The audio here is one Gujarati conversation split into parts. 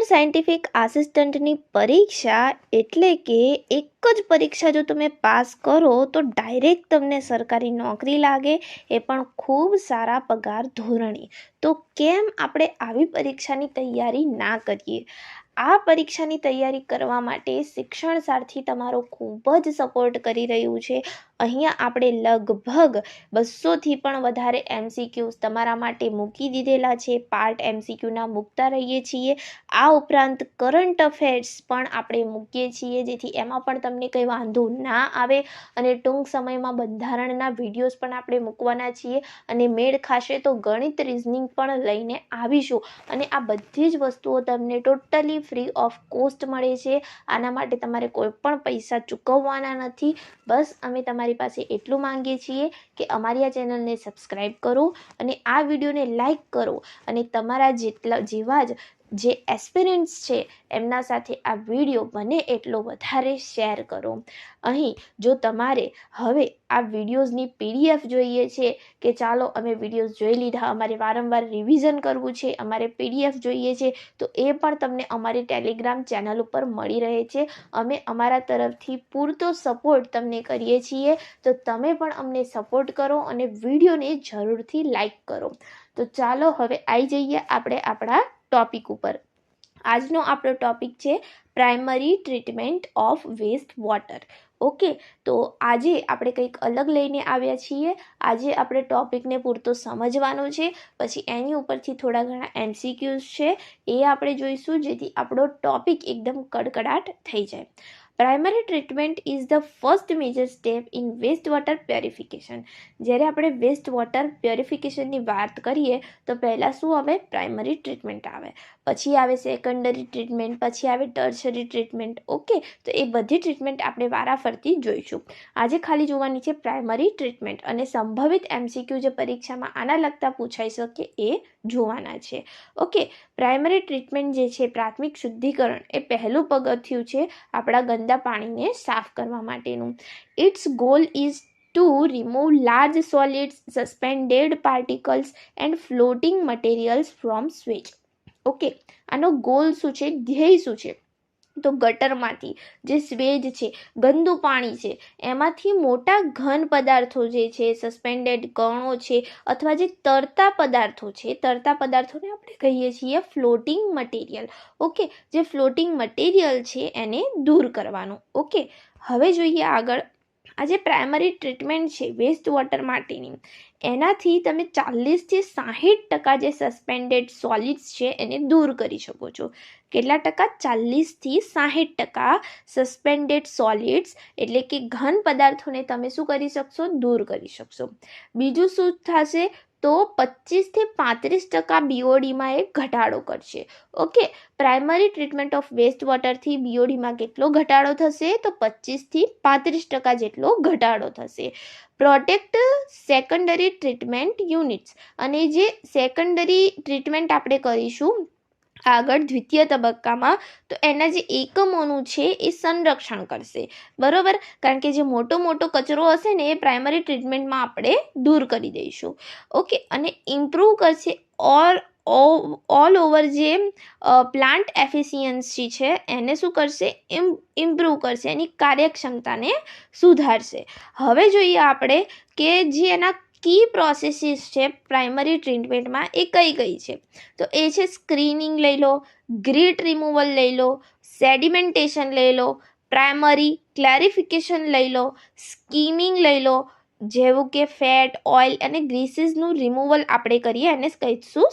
સિનિયર સાયન્ટિફિક આસિસ્ટન્ટની પરીક્ષા એટલે કે એક જ પરીક્ષા જો તમે પાસ કરો તો ડાયરેક્ટ તમને સરકારી નોકરી લાગે, એ પણ ખૂબ સારા પગાર ધોરણે. તો કેમ આપણે આવી પરીક્ષાની તૈયારી ના કરીએ? આ પરીક્ષાની તૈયારી કરવા માટે શિક્ષણ સારથી તમારો ખૂબ જ સપોર્ટ કરી રહ્યું છે. અહીંયા આપણે લગભગ 200થી પણ વધારે MCQs તમારા માટે મૂકી દીધેલા છે. પાર્ટ MCQના મૂકતા રહીએ છીએ. આ ઉપરાંત કરંટ અફેર્સ પણ આપણે મૂકીએ છીએ, જેથી એમાં પણ તમને કંઈ વાંધો ના આવે. અને ટૂંક સમયમાં બંધારણના વિડીયોઝ પણ આપણે મૂકવાના છીએ. અને મેળ ખાશે તો ગણિત રિઝનિંગ પણ લઈને આવીશું. અને આ બધી જ વસ્તુઓ તમને ટોટલી ફ્રી ઓફ કોસ્ટ મળે છે. આના માટે તમારે કોઈ પણ પૈસા ચૂકવવાના નથી. બસ અમે તમારી પાસે એટલું માંગીએ છીએ કે અમારી આ ચેનલને સબસ્ક્રાઈબ કરો અને આ વિડીયોને લાઈક કરો અને તમારા જેવા જ જે એસ્પિરન્ટ્સ છે એમના સાથે આ વિડીયો બને એટલો વધારે શેર કરો. અહીં જો તમારે હવે આ વિડીયોઝની PDF જોઈએ છે કે ચાલો અમે વિડીયોઝ જોઈ લીધા, અમારે વારંવાર રિવિઝન કરવું છે, અમારે PDF જોઈએ છે, તો એ પણ તમને અમારી ટેલિગ્રામ ચેનલ ઉપર મળી રહે છે. અમે અમારા તરફથી પૂરતો સપોર્ટ તમને કરીએ છીએ, તો તમે પણ અમને સપોર્ટ કરો અને વિડીયોને જરૂરથી લાઈક કરો. તો ચાલો હવે આવી જઈએ આપણે આપણા ટોપિક ઉપર. આજનો આપણો ટોપિક છે primary treatment of waste water. Okay, તો આજે આપણે કંઈક અલગ લઈને આવ્યા છીએ. આજે આપણે ટોપિકને પૂરતો સમજવાનો છે, પછી એની ઉપરથી થોડા ઘણા MCQs છે એ આપણે જોઈશું, જેથી આપણો ટોપિક એકદમ કડકડાટ થઈ જાય. Primary treatment is the first major step in waste water purification. જ્યારે આપણે વેસ્ટ વોટર પ્યોરિફિકેશનની વાત કરીએ તો પહેલાં શું આવે? પ્રાઇમરી ટ્રીટમેન્ટ આવે, પછી આવે સેકન્ડરી ટ્રીટમેન્ટ, પછી આવે ટર્શરી ટ્રીટમેન્ટ. ઓકે, તો એ બધી ટ્રીટમેન્ટ આપણે વારાફરતી જોઈશું. આજે ખાલી જોવાની છે પ્રાઇમરી ટ્રીટમેન્ટ, અને સંભવિત MCQ જે પરીક્ષામાં આના લગતા પૂછાઈ શકે એ જોવાના છે. ઓકે, પ્રાઇમરી ટ્રીટમેન્ટ જે છે, પ્રાથમિક શુદ્ધિકરણ, એ પહેલું પગથિયું છે આપણા ગંદા પાણીને સાફ કરવા માટેનું. Its goal is to remove large solids, suspended particles and floating materials from sewage. Okay, આનો ગોલ શું છે, ધ્યેય શું છે? તો ગટરમાંથી જે સ્વેજ છે, ગંદુ પાણી છે, એમાંથી મોટા ઘન પદાર્થો જે છે, સસ્પેન્ડેડ કણો છે, અથવા જે તરતા પદાર્થો છે, તરતા પદાર્થોને આપણે કહીએ છીએ ફ્લોટિંગ મટીરિયલ. ઓકે, જે ફ્લોટિંગ મટીરિયલ છે એને દૂર કરવાનું. ઓકે, હવે જોઈએ આગળ. આ જે પ્રાઇમરી ટ્રીટમેન્ટ છે વેસ્ટ વોટર માટેની, એનાથી તમે 40થી 60% જે સસ્પેન્ડેડ સોલિડ્સ છે એને દૂર કરી શકો છો. કેટલા ટકા? 40થી 60% સસ્પેન્ડેડ સોલિડ્સ, એટલે કે ઘન પદાર્થોને તમે શું કરી શકશો? દૂર કરી શકશો. બીજું શું થશે? તો 25થી 35% BODમાં એ ઘટાડો કરશે. Okay, primary treatment of waste વોટરથી BODમાં કેટલો ઘટાડો થશે? તો 25થી 35% જેટલો ઘટાડો થશે. પ્રોટેક્ટ સેકન્ડરી ટ્રીટમેન્ટ યુનિટ્સ, અને જે સેકન્ડરી ટ્રીટમેન્ટ આપણે કરીશું આગળ દ્વિતીય તબક્કામાં, તો એના જે એકમોનું છે એ સંરક્ષણ કરશે. બરોબર, કારણ કે જે મોટો કચરો હશે ને એ પ્રાઇમરી ટ્રીટમેન્ટમાં આપણે દૂર કરી દઈશું. ઓકે, અને ઇમ્પ્રૂવ કરશે ઓલ ઓવર જે પ્લાન્ટ એફિશિયન્સી છે એને શું કરશે? ઇમ્પ્રૂવ કરશે, એની કાર્યક્ષમતાને સુધારશે. હવે જોઈએ આપણે કે જે એના કી પ્રોસેસીસ છે પ્રાઇમરી ટ્રીટમેન્ટમાં એ કઈ છે. તો એ છે સ્ક્રીનિંગ લઈ લો, ગ્રીટ રિમૂવલ લઈ લો, સેડિમેન્ટેશન લઈ લો, પ્રાઇમરી ક્લેરિફિકેશન લઈ લો, સ્કીમિંગ લઈ લો, જેવું કે ફેટ, ઓઇલ અને ગ્રીસીસનું રિમૂવલ આપણે કરીએ એને કહીશું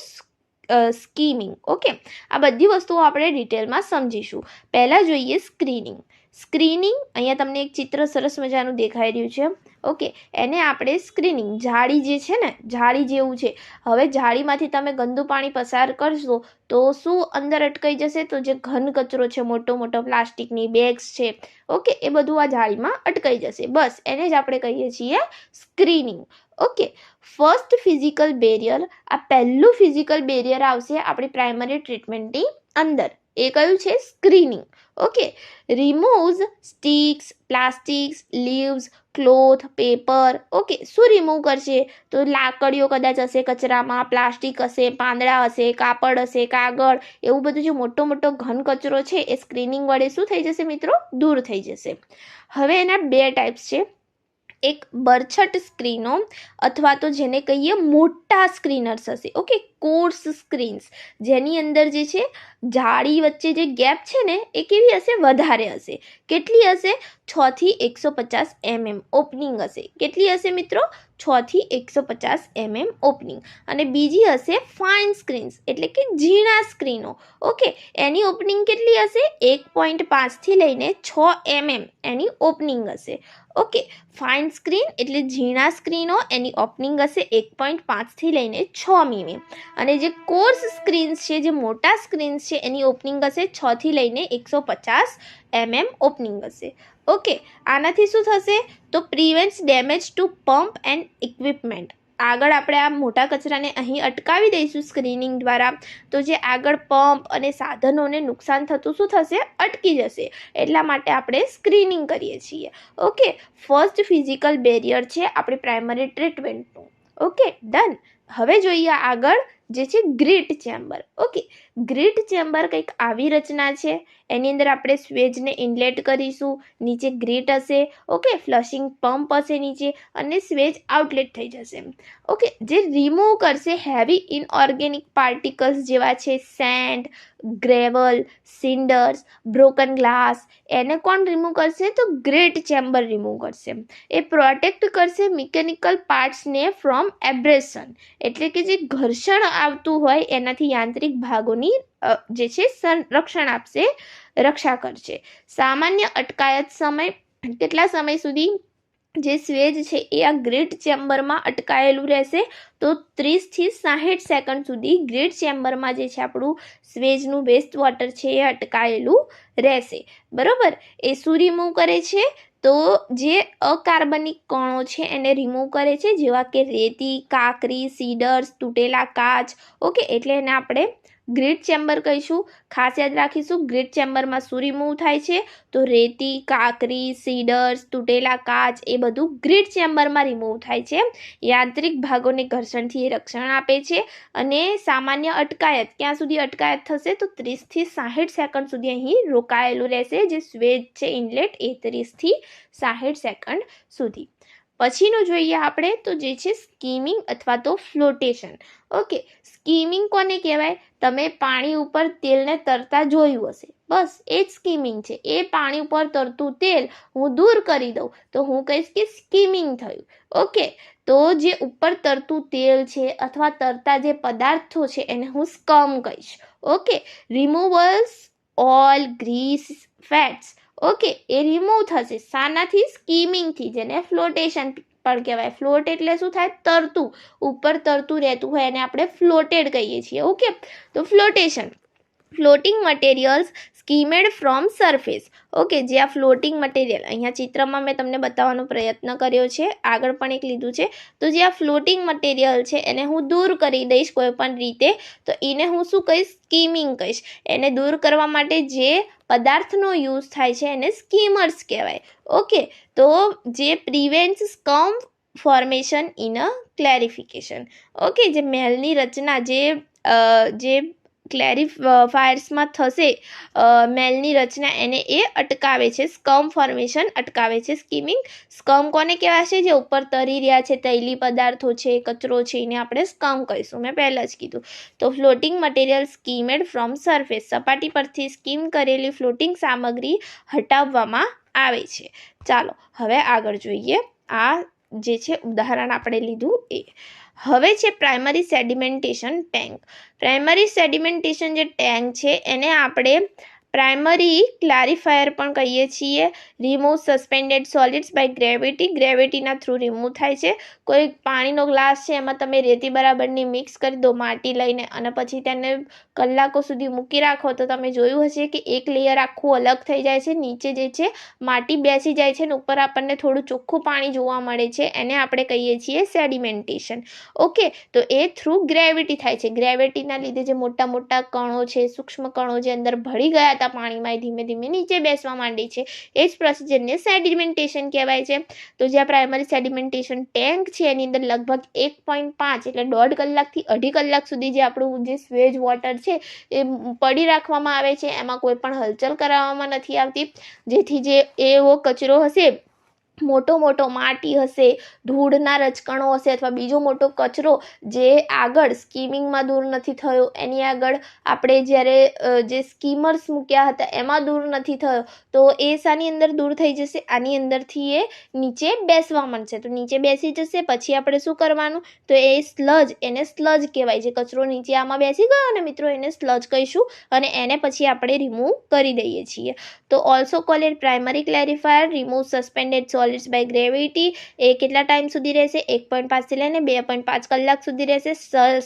સ્કીમિંગ. ઓકે, આ બધી વસ્તુઓ આપણે ડિટેલમાં સમજીશું. પહેલાં જોઈએ સ્ક્રીનિંગ. સ્ક્રીનિંગ, અહીંયા તમને એક ચિત્ર સરસ મજાનું દેખાઈ રહ્યું છે. ઓકે, એને આપણે સ્ક્રીનિંગ, જાળી જે છે ને, જાળી જેવું છે. હવે જાળીમાંથી તમે ગંદુ પાણી પસાર કરશો તો શું અંદર અટકાઈ જશે? તો જે ઘન કચરો છે, મોટો પ્લાસ્ટિકની બેગ્સ છે, ઓકે, એ બધું આ જાળીમાં અટકાઈ જશે. બસ એને જ આપણે કહીએ છીએ screening. Okay, first physical barrier, આ પહેલું ફિઝિકલ બેરિયર આવશે આપણી પ્રાઇમરી ટ્રીટમેન્ટની અંદર. એ કયું છે? Screening. Okay, રિમૂવ્સ sticks, plastics, leaves, cloth, paper. Okay, શું રિમૂવ કરશે? તો લાકડીઓ કદાચ હશે કચરામાં, પ્લાસ્ટિક હશે, પાંદડા હશે, કાપડ હશે, કાગળ, એવું બધું જે મોટો મોટો ઘન કચરો છે એ સ્ક્રીનિંગ વડે શું થઈ જશે મિત્રો? દૂર થઈ જશે. હવે એના બે ટાઈપ્સ છે. એક બરછટ સ્ક્રીનો અથવા તો જેને કહીએ મોટા સ્ક્રીનર્સ હશે. ઓકે, કોર્સ સ્ક્રીન્સ, જેની અંદર જે છે જાળી વચ્ચે જે ગેપ છે ને એ કેવી હશે? વધારે હશે. કેટલી હશે? 6 થી 150 mm ઓપનિંગ હશે. કેટલી હશે મિત્રો? 6 થી 150 mm ઓપનિંગ. અને બીજી હશે ફાઇન સ્ક્રીન્સ, એટલે કે ઝીણા સ્ક્રીનો. ઓકે, એની ઓપનિંગ કેટલી હશે? 1.5 થી લઈને 6 mm એની ઓપનિંગ હશે. ઓકે, ફાઇન સ્ક્રીન એટલે ઝીણા સ્ક્રીનો, એની ઓપનિંગ હશે 1.5 થી લઈને 6 mm. અને જે કોર્સ સ્ક્રીન્સ છે, જે મોટા સ્ક્રીન્સ છે, એની ઓપનિંગ હશે 6 થી લઈને 150 mm ઓપનિંગ હશે. ઓકે, આનાથી શું થશે? તો prevents damage two pump and equipment. આગળ આપણે આ મોટા કચરાને અહીં અટકાવી દઈશું સ્ક્રીનિંગ દ્વારા, તો જે આગળ પંપ અને સાધનોને નુકસાન થતું શું થશે? અટકી જશે. એટલા માટે આપણે સ્ક્રીનિંગ કરીએ છીએ. ઓકે, ફર્સ્ટ ફિઝિકલ બેરિયર છે આપણી પ્રાઇમરી ટ્રીટમેન્ટનું. Okay, done. હવે જોઈએ આગળ જે છે greet chamber. Okay, greet chamber કંઈક આવી રચના છે. એની અંદર આપણે સ્વેજને ઇનલેટ કરીશું, નીચે ગ્રીટ હશે. ઓકે, ફ્લશિંગ પંપ હશે નીચે, અને સ્વેજ આઉટલેટ થઈ જશે. ઓકે, જે રિમૂવ કરશે હેવી ઇનઓર્ગેનિક પાર્ટિકલ્સ જેવા છે સેન્ડ, ગ્રેવલ, સિન્ડર્સ, બ્રોકન ગ્લાસ, એને કોણ રિમૂવ કરશે? તો ગ્રીટ ચેમ્બર રિમૂવ કરશે. એ પ્રોટેક્ટ કરશે મિકેનિકલ પાર્ટ્સને ફ્રોમ એબ્રેશન, એટલે કે જે ઘર્ષણ આવતું હોય એનાથી યાંત્રિક ભાગોની જે છે સંરક્ષણ આપશે, રક્ષા કરશે. સામાન્ય અટકાયત સમય કેટલા સમય સુધી જે સ્વેજ છે એ આ ગ્રીટ ચેમ્બરમાં અટકાયેલું રહેશે? તો 30 થી 60 સેકન્ડ સુધી ગ્રીટ ચેમ્બરમાં જે છે આપણું સ્વેજનું વેસ્ટ વોટર છે એ અટકાયેલું રહેશે. બરોબર, એ શું રિમૂવ કરે છે? તો જે અકાર્બનિક કણો છે એને રિમૂવ કરે છે, જેવા કે રેતી, કાંકરી, સીડર્સ, તૂટેલા કાચ. ઓકે, એટલે એને આપણે ગ્રીટ ચેમ્બર કહીશું. ખાસ યાદ રાખીશું, ગ્રીટ ચેમ્બરમાં શું રિમૂવ થાય છે? તો રેતી, કાંકરી, સીડર્સ, તૂટેલા કાચ, એ બધું ગ્રીટ ચેમ્બરમાં રિમૂવ થાય છે. યાંત્રિક ભાગોને ઘર્ષણથી એ રક્ષણ આપે છે. અને સામાન્ય અટકાયત ક્યાં સુધી અટકાયત થશે? તો 30 થી 60 સેકન્ડ સુધી અહીં રોકાયેલું રહેશે. જે સ્વેજ છે ઇનલેટ એ 30 થી 60 સેકન્ડ સુધી. પછીનું જોઈએ આપણે તો જે છે સ્કીમિંગ અથવા તો ફ્લોટેશન. ઓકે, સ્કીમિંગ કોને કહેવાય? તમે પાણી ઉપર તેલને તરતા જોયું હશે, બસ એ જ સ્કીમિંગ છે. એ પાણી ઉપર તરતું તેલ હું દૂર કરી દઉં તો હું કહીશ કે સ્કીમિંગ થયું. ઓકે, તો જે ઉપર તરતું તેલ છે અથવા તરતા જે પદાર્થો છે એને હું સ્કમ કહીશ. Okay, removals oil, grease, fats. Okay, એ રિમૂવ થશે શાનાથી? સ્કીમિંગથી, જેને ફ્લોટેશન પણ કહેવાય. ફ્લોટ એટલે શું થાય? તરતું, ઉપર તરતું રહેતું હોય એને આપણે ફ્લોટેડ કહીએ છીએ. ઓકે, તો flotation, floating materials skimmed from surface. Okay, જે આ ફ્લોટિંગ મટીરિયલ અહીંયા ચિત્રમાં મેં તમને બતાવવાનો પ્રયત્ન કર્યો છે, આગળ પણ એક લીધું છે. તો જે આ ફ્લોટિંગ મટીરિયલ છે એને હું દૂર કરી દઈશ કોઈ પણ રીતે, તો એને હું શું કહીશ? સ્કીમિંગ કહીશ. એને દૂર કરવા માટે જે પદાર્થનો યુઝ થાય છે એને સ્કીમર્સ કહેવાય. ઓકે, તો જે prevents scum formation in a clarification. Okay, જે મેલની રચના જે ક્લેરિફાયર્સમાં થશે, મેલની રચના એને એ અટકાવે છે. સ્કમ ફોર્મેશન અટકાવે છે સ્કીમિંગ. સ્કમ કોને કહેવાશે? જે ઉપર તરી રહ્યા છે તૈલી પદાર્થો છે, કચરો છે, એને આપણે સ્કમ કહીશું. મેં પહેલાં જ કીધું. તો ફ્લોટિંગ મટીરિયલ સ્કીમેડ ફ્રોમ સરફેસ, સપાટી પરથી સ્કીમ કરેલી ફ્લોટિંગ સામગ્રી હટાવવામાં આવે છે. ચાલો હવે આગળ જોઈએ. આ જે છે ઉદાહરણ આપણે લીધું એ. હવે છે પ્રાઇમરી સેડિમેન્ટેશન ટેન્ક. પ્રાઇમરી સેડિમેન્ટેશન જે ટેન્ક છે એને આપણે પ્રાઇમરી ક્લારિફાયર પણ કહીએ છીએ. રિમૂવ સસ્પેન્ડેડ સોલિડ્સ બાય ગ્રેવિટીના થ્રુ રિમૂવ થાય છે. કોઈ પાણીનો ગ્લાસ છે એમાં તમે રેતી બરાબરની મિક્સ કરી દો માટી લઈને અને પછી તેને કલાકો સુધી મૂકી રાખો તો તમે જોયું હશે કે એક લેયર આખું અલગ થઈ જાય છે. નીચે જે છે માટી બેસી જાય છે અને ઉપર આપણને થોડું ચોખ્ખું પાણી જોવા મળે છે. એને આપણે કહીએ છીએ સેડિમેન્ટેશન. ઓકે, તો એ થ્રુ ગ્રેવિટી થાય છે. ગ્રેવિટીના લીધે જે મોટા મોટા કણો છે, સૂક્ષ્મ કણો જે અંદર ભળી ગયા હતા પાણીમાં, એ ધીમે ધીમે નીચે બેસવા માંડી છે. એ જ પ્રોસિજરને સેડિમેન્ટેશન કહેવાય છે. તો જે પ્રાઇમરી સેડિમેન્ટેશન ટેન્ક છે એની અંદર લગભગ 1.5 એટલે 1.5 કલાકથી 2.5 કલાક સુધી જે આપણું જે સ્વેજ વોટર છે એ પડી રાખવામાં આવે છે. એમાં કોઈ પણ હલચલ કરાવવામાં નથી આવતી, જેથી જે એવો કચરો હશે, મોટો માટી હશે, ધૂળના રજકણો હશે અથવા બીજો મોટો કચરો જે આગળ સ્કીમિંગમાં દૂર નથી થયો, એની આગળ આપણે જ્યારે જે સ્કીમર્સ મૂક્યા હતા એમાં દૂર નથી થયો, તો એ શાની અંદર દૂર થઈ જશે? આની અંદરથી એ નીચે બેસવા માંડશે. તો નીચે બેસી જશે પછી આપણે શું કરવાનું? તો એ સ્લજ, એને સ્લજ કહેવાય. જે કચરો નીચે આમાં બેસી ગયો ને મિત્રો, એને સ્લજ કહીશું અને એને પછી આપણે રિમૂવ કરી દઈએ છીએ. તો also called primary clarifier remove suspended solids by gravity. એ કેટલા ટાઈમ સુધી રહેશે? 1.5 થી લઈને 2.5 કલાક સુધી રહેશે.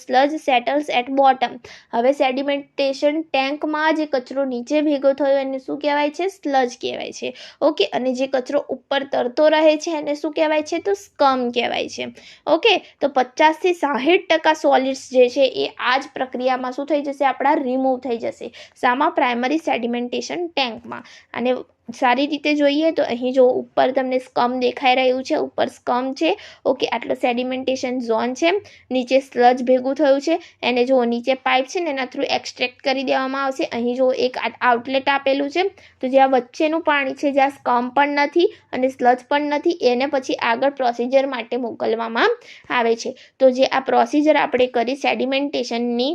Sludge settles at bottom. હવે સેડિમેન્ટેશન ટેન્કમાં જે કચરો નીચે ભેગો થયો એને શું કહેવાય છે? સ્લજ કહેવાય છે. ઓકે, અને જે કચરો ઉપર તરતો રહે છે એને શું કહેવાય છે? તો સ્કમ કહેવાય છે. ઓકે, તો 50 થી 60% સોલિડ્સ જે છે એ આ જ પ્રક્રિયામાં શું થઈ જશે? આપણા રિમૂવ થઈ જશે. શામાં? પ્રાઇમરી સેડિમેન્ટેશન ટેન્કમાં. અને સારી રીતે જોઈએ તો અહીં જો ઉપર તમને સ્કમ દેખાઈ રહ્યું છે, ઉપર સ્કમ છે. ઓકે, આટલો સેડિમેન્ટેશન ઝોન છે. નીચે સ્લજ ભેગું થયું છે, એને જો નીચે પાઇપ છે ને એના થ્રુ એક્સટ્રેક્ટ કરી દેવામાં આવશે. અહીં જો એક આઉટલેટ આપેલું છે, તો જ્યાં વચ્ચેનું પાણી છે, જ્યાં સ્કમ પણ નથી અને સ્લજ પણ નથી, એને પછી આગળ પ્રોસિજર માટે મોકલવામાં આવે છે. તો જે આ પ્રોસિજર આપણે કરી સેડિમેન્ટેશનની,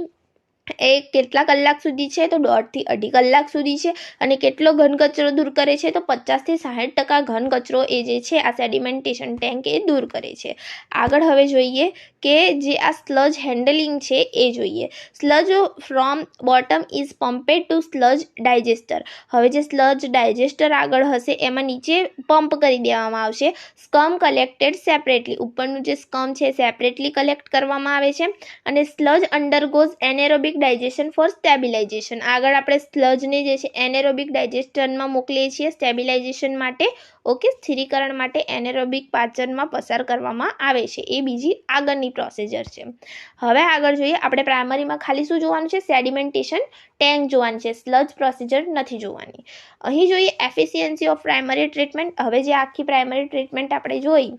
એ કેટલા કલાક સુધી છે? તો 1.5 થી 2.5 કલાક સુધી છે. અને કેટલો ઘન કચરો દૂર કરે છે? તો 50 થી 60% ઘન કચરો એ જે છે આ સેડિમેન્ટેશન ટેન્ક એ દૂર કરે છે. આગળ હવે જોઈએ કે જે આ સ્લજ હેન્ડલિંગ છે એ જોઈએ. Sludge from bottom is pumped to sludge digester. હવે જે સ્લજ ડાયજેસ્ટર આગળ હશે એમાં નીચે પંપ કરી દેવામાં આવશે. સ્કમ કલેક્ટેડ સેપરેટલી. ઉપરનું જે સ્કમ છે સેપરેટલી કલેક્ટ કરવામાં આવે છે. અને sludge undergoes anaerobic digestion for stabilization. આગળ આપણે સ્લજને જે છે એનેરોબિક ડાયજેશનમાં મોકલીએ છીએ સ્ટેબિલાઇઝેશન માટે. ઓકે, સ્થિરીકરણ માટે એનેરોબિક પાચનમાં પસાર કરવામાં આવે છે. એ બીજી આગળની પ્રોસિજર છે. હવે આગળ જોઈએ, આપણે પ્રાઇમરીમાં ખાલી શું જોવાનું છે? સેડિમેન્ટેશન ટેન્ક જોવાનું છે. સ્લજ પ્રોસિજર નથી જોવાની. અહીં જોઈએ એફિશિયન્સી ઓફ પ્રાઇમરી ટ્રીટમેન્ટ. હવે જે આખી પ્રાઇમરી ટ્રીટમેન્ટ આપણે જોઈ,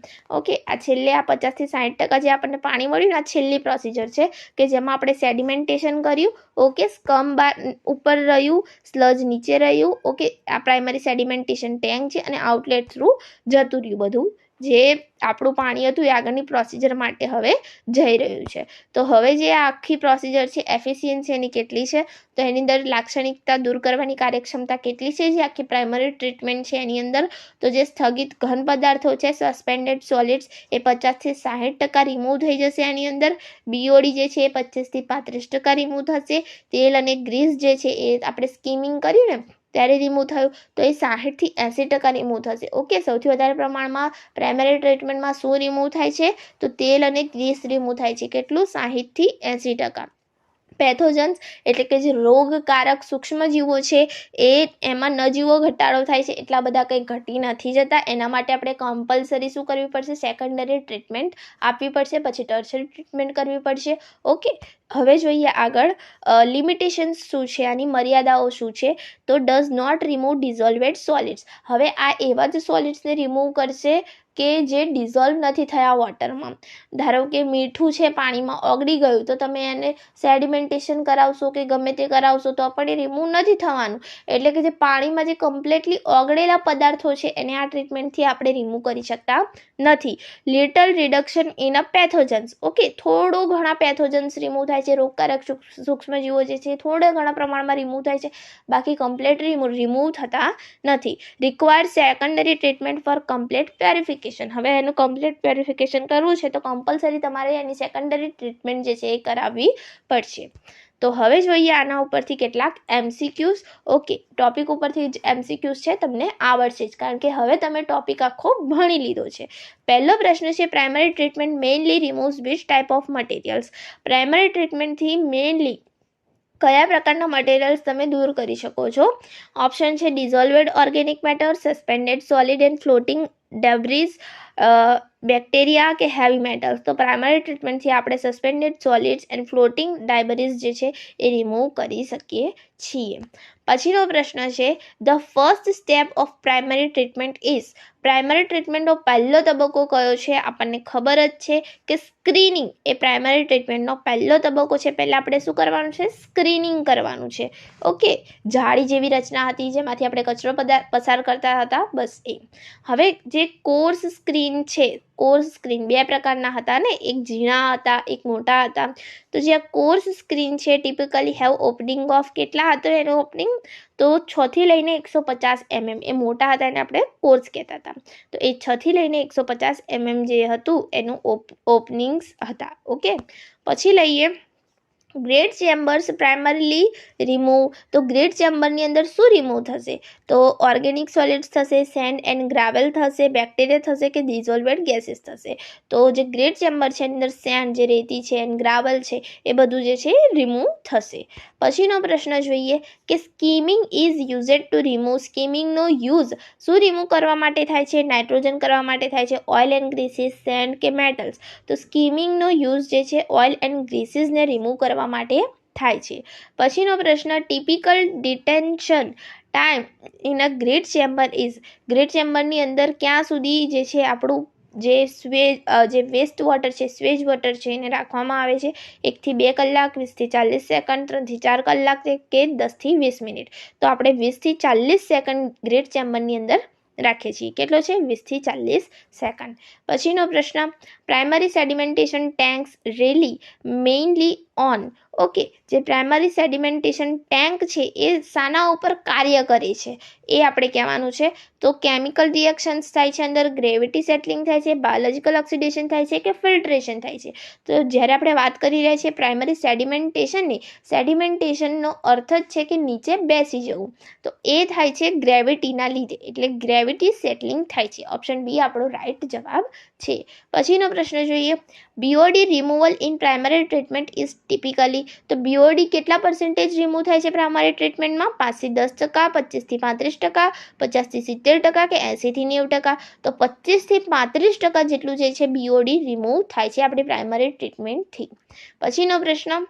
ઓકે, આ છેલ્લે આ 50 થી 60% જે આપણને પાણી મળ્યું ને, આ છેલ્લી પ્રોસિજર છે કે જેમાં આપણે સેડિમેન્ટેશન કર્યું. ઓકે, સ્કમ ઉપર રહ્યું, સ્લજ નીચે રહ્યું. ઓકે, આ પ્રાઇમરી સેડિમેન્ટેશન ટેન્ક છે અને આઉટલેટ થ્રુ જતું રહ્યું બધું. જે આપણું પાણી હતું એ આગળની પ્રોસિજર માટે હવે જઈ રહ્યું છે. તો હવે જે આ આખી પ્રોસિજર છે, એફિશિયન્સી એની કેટલી છે? તો એની અંદર લાક્ષણિકતા દૂર કરવાની કાર્યક્ષમતા કેટલી છે જે આખી પ્રાઇમરી ટ્રીટમેન્ટ છે એની અંદર? તો જે સ્થગિત ઘન પદાર્થો છે, સસ્પેન્ડેડ સોલિડ્સ, એ 50 થી 60% રિમૂવ થઈ જશે એની અંદર. બીઓડી જે છે એ 25 થી 35% રિમૂવ થશે. તેલ અને ગ્રીસ જે છે એ આપણે સ્કીમિંગ કર્યું ને ત્યારે રિમૂવ થયું, તો એ 60 થી 80% રિમૂવ થશે. ઓકે, સૌથી વધારે પ્રમાણમાં પ્રાઇમરી ટ્રીટમેન્ટમાં શું રિમૂવ થાય છે? તો તેલ અને ગ્રીસ રિમૂવ થાય છે. કેટલું? 60 થી 80%. પેથોજન્સ એટલે કે જે રોગકારક સૂક્ષ્મજીવો છે એ એમાં નજીવો ઘટાડો થાય છે, એટલા બધા કંઈ ઘટી નથી જતા. એના માટે આપણે કમ્પલસરી શું કરવી પડશે? સેકન્ડરી ટ્રીટમેન્ટ આપવી પડશે, પછી ટર્શરી ટ્રીટમેન્ટ કરવી પડશે. ઓકે, હવે જોઈએ આગળ લિમિટેશન્સ શું છે, આની મર્યાદાઓ શું છે? તો ડઝ નોટ રિમૂવ ડિઝોલ્વેડ સોલિડ્સ. હવે આ એવા જ સોલિડ્સને રિમૂવ કરશે કે જે ડિઝોલ્વ નથી થયા વોટરમાં. ધારો કે મીઠું છે પાણીમાં ઓગળી ગયું, તો તમે એને સેડિમેન્ટેશન કરાવશો કે ગમે તે કરાવશો તો પણ એ રિમૂવ નથી થવાનું. એટલે કે જે પાણીમાં જે કમ્પ્લીટલી ઓગળેલા પદાર્થો છે એને આ ટ્રીટમેન્ટથી આપણે રિમૂવ કરી શકતા નથી. Little reduction in a pathogens. Okay, થોડો ઘણા પેથોજન્સ રિમૂવ થાય છે. રોગકારક સૂક્ષ્મજીવો જે છે થોડા ઘણા પ્રમાણમાં રિમૂવ થાય છે, બાકી કમ્પ્લીટ રિમૂવ થતા નથી. Required secondary treatment for complete purification. હવે એનું કમ્પ્લીટ પ્યોરિફિકેશન કરવું છે તો કમ્પલસરી તમારે એની સેકન્ડરી ટ્રીટમેન્ટ જે છે એ કરાવવી પડશે. તો હવે જોઈએ આના ઉપરથી કેટલાક MCQs. ઓકે, ટોપિક ઉપરથી જ MCQs છે, તમને આવડશે જ કારણ કે હવે તમે ટોપિક આખો ભણી લીધો છે. પહેલો પ્રશ્ન છે, primary treatment mainly removes which type of materials. Primary ટ્રીટમેન્ટથી મેઇનલી કયા પ્રકારના મટીરિયલ્સ તમે દૂર કરી શકો છો? ઓપ્શન છે dissolved organic matter, suspended solid and floating debris, bacteria કે હેવી મેટલ્સ. તો પ્રાઇમરી ટ્રીટમેન્ટથી આપણે suspended solids and floating debris જે છે એ રિમૂવ કરી શકીએ છીએ. પછીનો પ્રશ્ન છે, the first step of primary treatment is. Primary ટ્રીટમેન્ટનો પહેલો તબક્કો કયો છે? આપણને ખબર જ છે કે સ્ક્રીનિંગ એ પ્રાઇમરી ટ્રીટમેન્ટનો પહેલો તબક્કો છે. પહેલાં આપણે શું કરવાનું છે? સ્ક્રીનિંગ કરવાનું છે. ઓકે, જાળી જેવી રચના હતી જેમાંથી આપણે કચરો પસાર કરતા હતા, બસ એ. હવે જે કોર્સ સ્ક્રીન છે, કોર્સ સ્ક્રીન બે પ્રકારના હતા ને, એક ઝીણા હતા, એક મોટા હતા. તો જે આ કોર્સ સ્ક્રીન છે ટિપિકલી હેવ ઓપનિંગ ઓફ, કેટલા હતો એનો ઓપનિંગ? તો 6 થી લઈને 150 mm. એ મોટા હતા એને આપણે કોર્સ કહેતા હતા. તો એ 6 થી લઈને 150 mm જે હતું એનું ઓપનિંગ્સ હતા. ઓકે, પછી લઈએ ગ્રેટ ચેમ્બર્સ પ્રાઇમરીલી રિમૂવ. તો ગ્રેટ ચેમ્બરની અંદર શું રિમૂવ થશે? તો ઓર્ગેનિક સોલિડ્સ થશે, સેન્ડ એન્ડ ગ્રાવેલ થશે, બેક્ટેરિયા થશે કે ડિઝોલ્વેડ ગેસીસ થશે. તો જે ગ્રેટ ચેમ્બર છે એની અંદર સેન્ડ જે રેતી છે એન્ડ ગ્રાવેલ છે એ બધું જે છે એ રિમૂવ થશે. પછીનો પ્રશ્ન જોઈએ કે skimming is used to remove. સ્કીમિંગનો યુઝ શું રિમૂવ કરવા માટે થાય છે? નાઇટ્રોજન કરવા માટે થાય છે, ઓઇલ એન્ડ ગ્રીસીસ, સેન્ડ કે મેટલ્સ. તો સ્કીમિંગનો યુઝ જે છે ઓઇલ એન્ડ ગ્રીસીસને રિમૂવ કરવા માટે થાય છે. પછીનો પ્રશ્ન, typical detention time in a grit chamber is. Grit ચેમ્બરની અંદર ક્યાં સુધી જે છે આપણું જે વેસ્ટ વોટર છે, સ્વેજ વોટર છે એને રાખવામાં આવે છે? 1 થી 2 કલાક, 20 થી 40 સેકન્ડ, 3 થી 4 કલાક કે 10 થી 20 મિનિટ. તો આપણે 20 થી 40 સેકન્ડ ગ્રેટ ચેમ્બરની અંદર રાખીએ છીએ. કેટલો છે? 20 થી 40 સેકન્ડ. પછીનો પ્રશ્ન, primary sedimentation tanks rely mainly on. Okay, જે પ્રાઇમરી સેડિમેન્ટેશન ટેન્ક છે એ શાના ઉપર કાર્ય કરે છે એ આપણે કહેવાનું છે. તો કેમિકલ રિએક્શન્સ થાય છે અંદર, ગ્રેવિટી સેટલિંગ થાય છે, બાયોલોજિકલ ઓક્સિડેશન થાય છે કે ફિલ્ટ્રેશન થાય છે? તો જ્યારે આપણે વાત કરી રહ્યા છીએ પ્રાઇમરી સેડિમેન્ટેશનની, સેડિમેન્ટેશનનો અર્થ જ છે કે નીચે બેસી જવું. તો એ થાય છે ગ્રેવિટીના લીધે, એટલે ગ્રેવિટી સેટલિંગ થાય છે. ઓપ્શન બી આપણો રાઈટ જવાબ છે. પછીનો પ્રશ્ન જોઈએ, BOD removal in primary treatment is typically. તો બીઓડી કેટલા % રિમૂવ થાય છે પ્રાઇમરી ટ્રીટમેન્ટમાં? 5 થી 10%, 25 થી 35%, 50 થી 70% કે 80 થી 90%? તો 25 થી 35% જેટલું જે છે બીઓડી રિમૂવ થાય છે આપણી પ્રાઇમરી ટ્રીટમેન્ટથી. પછીનો પ્રશ્ન,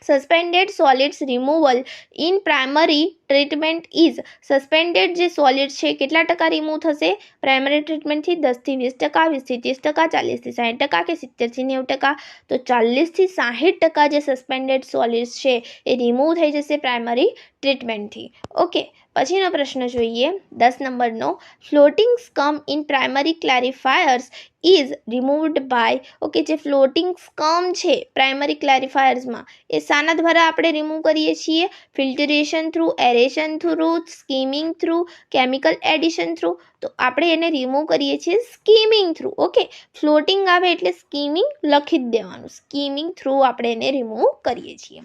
suspended solids removal in primary treatment is. Suspended જે સોલિડ્સ છે કેટલા ટકા રિમૂવ થશે પ્રાઇમરી ટ્રીટમેન્ટથી? 10 થી 20%, 20 થી 30%, 40 થી 60% કે 70 થી 90%? તો 40 થી 60% જે સસ્પેન્ડેડ સોલિડ્સ છે એ રિમૂવ થઈ જશે પ્રાઇમરી ટ્રીટમેન્ટથી. ઓકે, પછીનો પ્રશ્ન જોઈએ 10 નંબરનો, floating scum in primary clarifiers is removed by. Okay, જે ફ્લોટિંગ સ્કમ છે પ્રાઇમરી ક્લેરિફાયર્સમાં એ શાના દ્વારા આપણે રિમૂવ કરીએ છીએ? Filtration through, aeration through, skimming through, chemical addition through? તો આપણે એને રિમૂવ કરીએ છીએ સ્કીમિંગ થ્રુ. ઓકે, ફ્લોટિંગ આવે એટલે સ્કીમિંગ લખી જ દેવાનું, સ્કીમિંગ થ્રુ આપણે એને રિમૂવ કરીએ છીએ.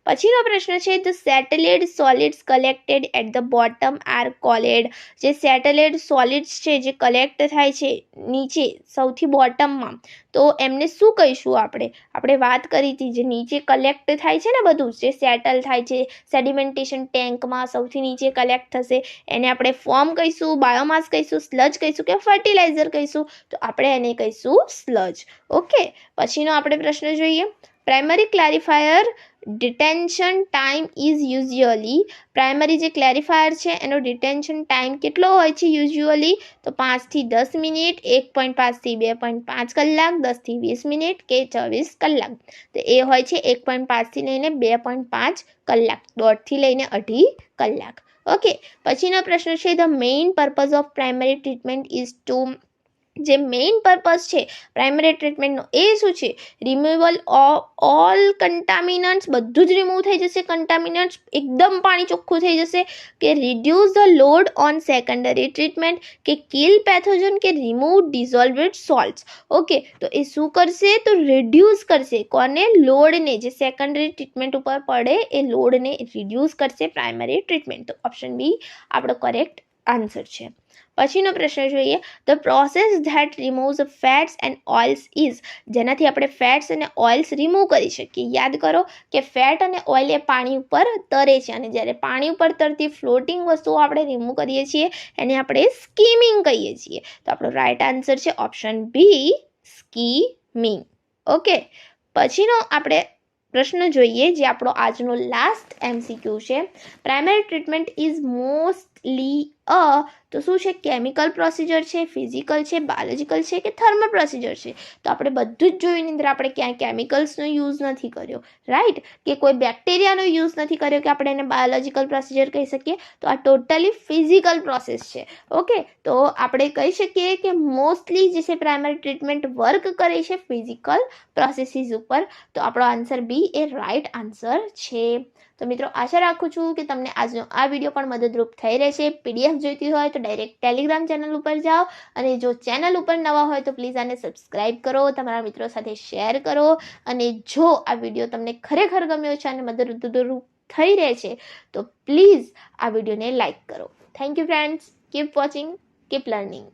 પછીનો પ્રશ્ન છે, the settled solids collected at the bottom are called. જે સેટેલેડ સોલિડ્સ છે જે કલેક્ટ થાય છે નીચે સૌથી બોટમમાં, તો એમને શું કહીશું આપણે વાત કરી હતી જે નીચે કલેક્ટ થાય છે ને, બધું જે સેટલ થાય છે સેડિમેન્ટેશન ટેન્કમાં સૌથી નીચે કલેક્ટ થશે એને આપણે ફોર્મ કહીશું, બાયોમાસ કહીશું, સ્લજ કહીશું કે ફર્ટિલાઇઝર કહીશું? તો આપણે એને કહીશું સ્લજ. ઓકે, પછીનો આપણે પ્રશ્ન જોઈએ, primary clarifier detention time is usually. Primary જે ક્લેરિફાયર છે એનો ડિટેન્શન ટાઈમ કેટલો હોય છે યુઝ્યુઅલી? તો 5 થી 10 મિનિટ, 1.5 થી 2.5 કલાક, 10 થી 20 મિનિટ કે 24 કલાક? તો એ હોય છે 1.5 થી લઈને 2.5 કલાક, 1.5 થી લઈને 2.5 કલાક. ઓકે, પછીનો પ્રશ્ન છે, the main purpose of primary treatment is to. જે મેઇન પર્પઝ છે પ્રાઇમરી ટ્રીટમેન્ટનો એ શું છે? રિમૂવલ ઓલ કન્ટામિનન્ટ્સ, બધું જ રિમૂવ થઈ જશે, કન્ટામિનન્ટ્સ એકદમ પાણી ચોખ્ખું થઈ જશે, કે reduce the load on secondary treatment, કે કિલ પેથોજન, કે રિમૂવ ડિઝોલ્વડ સોલ્ટ્સ. ઓકે, તો એ શું કરશે? તો રિડ્યુસ કરશે. કોને? લોડને, જે સેકન્ડરી ટ્રીટમેન્ટ ઉપર પડે એ લોડને રિડ્યુસ કરશે પ્રાઇમરી ટ્રીટમેન્ટ. તો ઓપ્શન બી આપણો કરેક્ટ આન્સર છે. પછીનો પ્રશ્ન જોઈએ. The process that રિમૂવ્સ fats and oils is, જેનાથી આપણે ફેટ્સ અને ઓઇલ્સ રિમૂવ કરી શકીએ. યાદ કરો કે ફેટ અને ઓઇલ એ પાણી ઉપર તરે છે, અને જ્યારે પાણી ઉપર તરતી ફ્લોટિંગ વસ્તુઓ આપણે રિમૂવ કરીએ છીએ એને આપણે સ્કીમિંગ કહીએ છીએ. તો આપણો રાઈટ આન્સર છે ઓપ્શન બી, સ્કીમિંગ. ઓકે, પછીનો આપણે પ્રશ્ન જોઈએ, જે આપણો આજનો લાસ્ટ MCQ છે. પ્રાઇમરી ટ્રીટમેન્ટ ઇઝ મોસ્ટલી તો શું છે? કેમિકલ પ્રોસિજર છે, ફિઝિકલ છે, બાયોલોજિકલ છે, કે થર્મલ પ્રોસિજર છે? તો આપણે બધું જ જોયું. અંદર આપણે ક્યાંય કેમિકલ્સનો યુઝ નથી કર્યો, રાઈટ, કે કોઈ બેક્ટેરિયાનો યુઝ નથી કર્યો કે આપણે એને બાયોલોજિકલ પ્રોસિજર કહી શકીએ. તો આ ટોટલી ફિઝિકલ પ્રોસેસ છે. ઓકે, તો આપણે કહી શકીએ કે મોસ્ટલી જે છે પ્રાઇમરી ટ્રીટમેન્ટ વર્ક કરે છે ફિઝિકલ પ્રોસેસીસ ઉપર. તો આપણો આન્સર બી એ રાઈટ આન્સર છે. તો મિત્રો, આશા રાખું છું કે તમને આજનો આ વિડીયો પણ મદદરૂપ થઈ રહેશે. PDF જોઈતી હોય તો ડાયરેક્ટ ટેલિગ્રામ ચેનલ ઉપર જાઓ, અને જો ચેનલ ઉપર નવા હોય તો પ્લીઝ આને સબસ્ક્રાઈબ કરો, તમારા મિત્રો સાથે શેર કરો, અને જો આ વિડીયો તમને ખરેખર ગમ્યો છે અને મદદરૂપ થઈ રહે છે તો પ્લીઝ આ વિડીયોને લાઈક કરો. Thank you friends. Keep watching, keep learning.